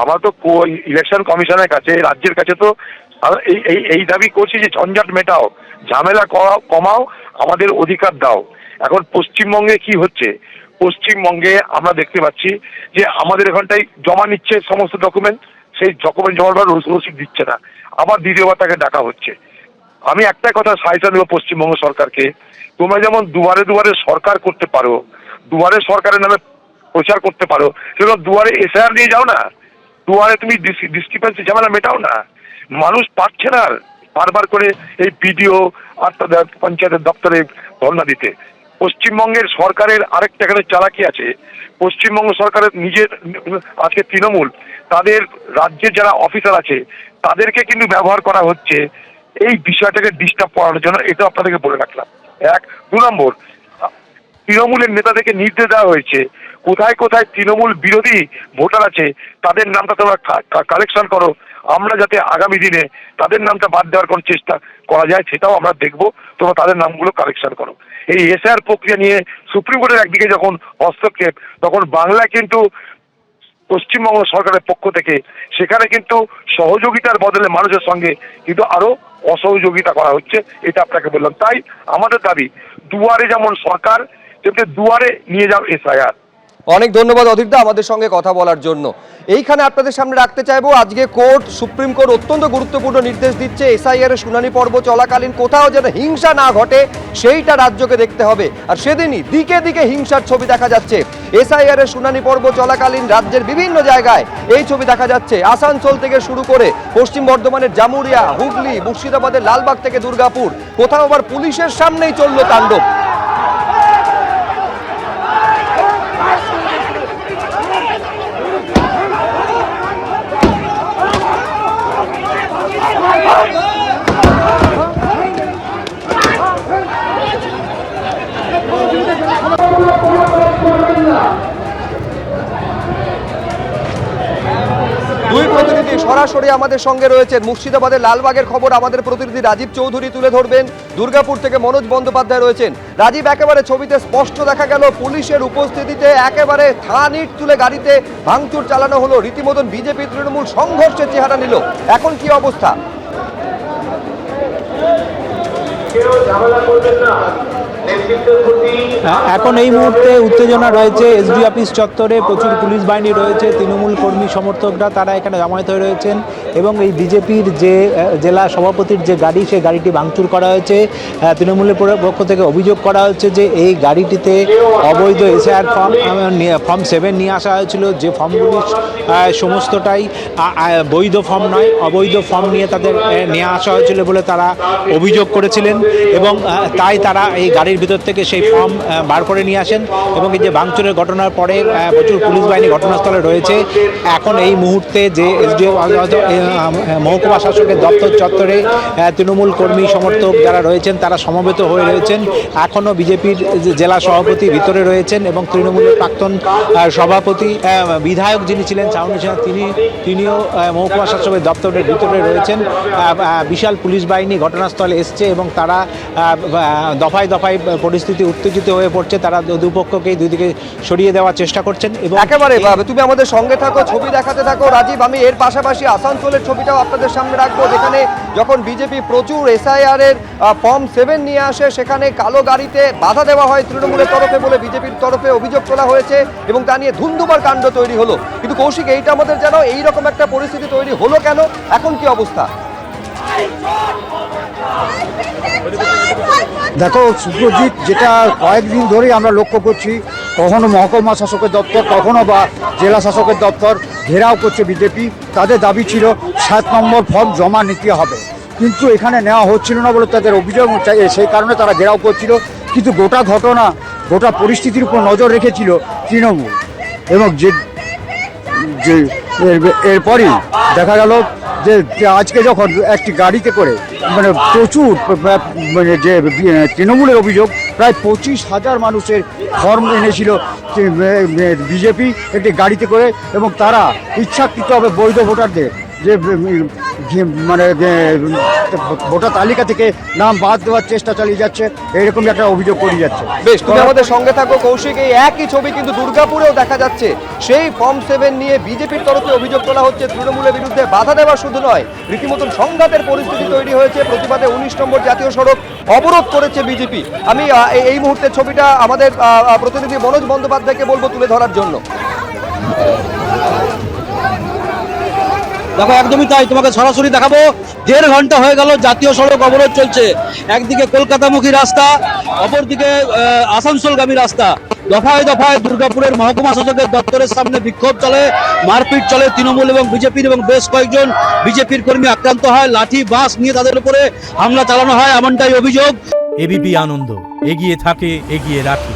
আমরা তো ইলেকশন কমিশনের কাছে, রাজ্যের কাছে তো এই দাবি করছি যে ঝঞ্ঝাট মেটাও, ঝামেলা কমাও, আমাদের অধিকার দাও। এখন পশ্চিমবঙ্গে কি হচ্ছে, পশ্চিমবঙ্গে আমরা দেখতে পাচ্ছি যে আমাদের এখানটাই জমা নিচ্ছে সমস্ত ডকুমেন্ট, সেই ডকুমেন্ট জমা রসিদ দিচ্ছে না, আবার দ্বিতীয়বার তাকে ডাকা হচ্ছে। আমি একটা কথা সাজেশন দেবো পশ্চিমবঙ্গ সরকারকে, তোমরা যেমন দুয়ারে দুয়ারে সরকার করতে পারো, দুয়ারে সরকারের নামে প্রচার করতে পারো, সেরকম দুয়ারে এসআইআর নিয়ে যাও না, দুয়ারে তুমি ডিসক্রিপেন্সি ঝামেলা মেটাও না। মানুষ পাচ্ছে না বারবার করে এই বিডিও আর পঞ্চায়েতের দপ্তরে ধর্ণা দিতে। পশ্চিমবঙ্গের সরকারের আরেকটা এখানে চালাকি আছে, পশ্চিমবঙ্গ সরকারের নিজের আজকে তৃণমূল তাদের রাজ্যের যারা অফিসার আছে তাদেরকে কিন্তু ব্যবহার করা হচ্ছে এই বিষয়টাকে ডিস্টার্ব করানোর জন্য। এটা আপনাদেরকে বলে রাখলাম। এক। 2 নম্বর, তৃণমূলের নেতাদেরকে নির্দেশ দেওয়া হয়েছে কোথায় কোথায় তৃণমূল বিরোধী ভোটার আছে তাদের নামটা তোমরা কালেকশন করো, আমরা যাতে আগামী দিনে তাদের নামটা বাদ দেওয়ার কোনো চেষ্টা করা যায় সেটাও আমরা দেখবো, তোমরা তাদের নামগুলো কালেকশন করো। এই এসআইআর প্রক্রিয়া নিয়ে সুপ্রিম কোর্টের একদিকে যখন হস্তক্ষেপ, তখন বাংলায় কিন্তু পশ্চিমবঙ্গ সরকারের পক্ষ থেকে সেখানে কিন্তু সহযোগিতার বদলে মানুষের সঙ্গে কিন্তু আরো অসহযোগিতা করা হচ্ছে, এটা আপনাকে বললাম। তাই আমাদের দাবি দুয়ারে যেমন সরকার, তেমনি দুয়ারে নিয়ে যাও এসআইআর। অনেক ধন্যবাদ অধীরদা আমাদের সঙ্গে কথা বলার জন্য। এইখানে আপনাদের সামনে রাখতে চাইবো, আজকে সুপ্রিম কোর্ট অত্যন্ত গুরুত্বপূর্ণ নির্দেশ দিচ্ছে, এসআইআর এর শুনানি পর্ব চলাকালীন কোথাও যেন হিংসা না ঘটে সেইটা রাজ্যকে দেখতে হবে। আর সেদিনই দিকে দিকে হিংসার ছবি দেখা যাচ্ছে। এসআইআর এর শুনানি পর্ব চলাকালীন রাজ্যের বিভিন্ন জায়গায় এই ছবি দেখা যাচ্ছে। আসানসোল থেকে শুরু করে পশ্চিম বর্ধমানের জামুরিয়া, হুগলি, মুর্শিদাবাদের লালবাগ থেকে দুর্গাপুর, কোথাও আবার পুলিশের সামনেই চলল তাণ্ডব। দুই প্রতিনিধি সরাসরি আমাদের সঙ্গে রয়েছেন। মুর্শিদাবাদের লালবাগের খবর আমাদের প্রতিনিধি রাজীব চৌধুরী তুলে ধরবেন, দুর্গাপুর থেকে মনোজ বন্দ্যোপাধ্যায় রয়েছেন। রাজীব, একেবারে ছবিতে স্পষ্ট দেখা গেল পুলিশের উপস্থিতিতে একেবারে থান ইট তুলে গাড়িতে ভাঙচুর চালানো হলো, রীতিমতন বিজেপি তৃণমূল সংঘর্ষের চেহারা নিল। এখন কি অবস্থা? এখন এই মুহূর্তে উত্তেজনা রয়েছে এসডি অফিস চত্বরে, প্রচুর পুলিশ বাহিনী রয়েছে, তৃণমূল কর্মী সমর্থকরা তারা এখানে জমায়েত হয়ে রয়েছেন এবং এই বিজেপির যে জেলা সভাপতির যে গাড়ি, সেই গাড়িটি ভাঙচুর করা হয়েছে। তৃণমূলের পক্ষ থেকে অভিযোগ করা হচ্ছে যে এই গাড়িটিতে অবৈধ এসআইআর ফর্ম 7 নিয়ে আসা হয়েছিল, যে ফর্মগুলি সমস্তটাই বৈধ ফর্ম নয়, অবৈধ ফর্ম নিয়ে তাদের নিয়ে আসা হয়েছিল বলে তারা অভিযোগ করেছিলেন এবং তাই তারা এই গাড়ির ভিতর থেকে সেই ফর্ম বার করে নিয়ে আসেন এবং এই যে ভাঙচুরের ঘটনার পরে প্রচুর পুলিশ বাহিনী ঘটনাস্থলে রয়েছে। এখন এই মুহূর্তে যে এসডিও মহকুমা শাসকের দপ্তর চত্বরে তৃণমূল কর্মী সমর্থক যারা রয়েছেন তারা সমবেত হয়ে রয়েছেন। এখনও বিজেপির জেলা সভাপতি ভিতরে রয়েছেন এবং তৃণমূলের প্রাক্তন সভাপতি বিধায়ক যিনি ছিলেন চাউনি সিনহা, তিনিও মহকুমা শাসকের দপ্তরের ভিতরে রয়েছেন। বিশাল পুলিশ বাহিনী ঘটনাস্থলে এসছে এবং তারা দফায় দফায় পরিস্থিতি উত্তেজিত হয়ে পড়ছে, তারা দুপক্ষকেই দুদিকে সরিয়ে দেওয়ার চেষ্টা করছেন। এবং একেবারে তুমি আমাদের সঙ্গে থাকো, ছবি দেখাতে থাকো রাজীব। আমি এর পাশাপাশি আসানসোলের ছবিটাও আপনাদের সামনে রাখবো, যেখানে যখন বিজেপি প্রচুর এসআইআর এর ফর্ম 7 নিয়ে আসে, সেখানে কালো গাড়িতে বাধা দেওয়া হয় তৃণমূলের তরফে বলে বিজেপির তরফে অভিযোগ তোলা হয়েছে এবং তা নিয়ে ধুন্ধুমার কাণ্ড তৈরি হলো। কিন্তু কৌশিক, এইটা আমাদের যেন এইরকম একটা পরিস্থিতি তৈরি হলো কেন, এখন কি অবস্থা? দেখো সুপ্রজিৎ, যেটা কয়েকদিন ধরেই আমরা লক্ষ্য করছি, কখনো মহকুমা শাসকের দপ্তর, কখনো বা জেলা শাসকের দপ্তর ঘেরাও করছে বিজেপি। তাদের দাবি ছিল 7 নম্বর ফর্ম জমা নিতে হবে, কিন্তু এখানে নেওয়া হচ্ছিল না বলে তাদের অভিযোগ, সেই কারণে তারা ঘেরাও করছিল। কিন্তু গোটা ঘটনা, গোটা পরিস্থিতির উপর নজর রেখেছিল তৃণমূল এবং এরপরই দেখা গেল যে আজকে যখন একটি গাড়িতে করে মানে প্রচুর যে তৃণমূলের অভিযোগ প্রায় 25,000 মানুষের ফর্ম এনেছিল বিজেপি একটি গাড়িতে করে এবং তারা ইচ্ছাকৃতভাবে বৈধ ভোটারদের যে মানে ভোটার তালিকা থেকে নাম বাদ দেওয়ার চেষ্টা চালিয়ে যাচ্ছে, এরকম একটা অভিযোগ করে যাচ্ছে। বেশ, তুমি আমাদের সঙ্গে থাকো কৌশিক। এই একই ছবি কিন্তু দুর্গাপুরেও দেখা যাচ্ছে। সেই ফর্ম 7 নিয়ে বিজেপির তরফে অভিযোগ তোলা হচ্ছে, তৃণমূলের বিরুদ্ধে বাধা দেওয়া শুধু নয়, রীতিমতন সংঘাতের পরিস্থিতি তৈরি হয়েছে। প্রতিবাদে 19 নম্বর জাতীয় সড়ক অবরোধ করেছে বিজেপি। আমি এই মুহূর্তের ছবিটা আমাদের প্রতিনিধি মনোজ বন্দ্যোপাধ্যায়কে বলবো তুলে ধরার জন্য। দেখো, একদমই তাই, তোমাকে সরাসরি দেখাবো। 1.5 ঘন্টা হয়ে গেল জাতীয় সড়ক অবরোধ চলছে। একদিকে কলকাতামুখী রাস্তা, অপরদিকে আসানসোলগামী রাস্তা। দফায় দফায় দুর্গাপুরের মহকুমা শাসকের দপ্তরের সামনে বিক্ষোভ চলে, মারপিট চলে। তৃণমূল এবং বিজেপির এবং বেশ কয়েকজন বিজেপির কর্মী আক্রান্ত হয়, লাঠি বাঁশ নিয়ে তাদের উপরে হামলা চালানো হয়, এমনটাই অভিযোগ। এবিপি আনন্দ, এগিয়ে থাকে, এগিয়ে রাখে।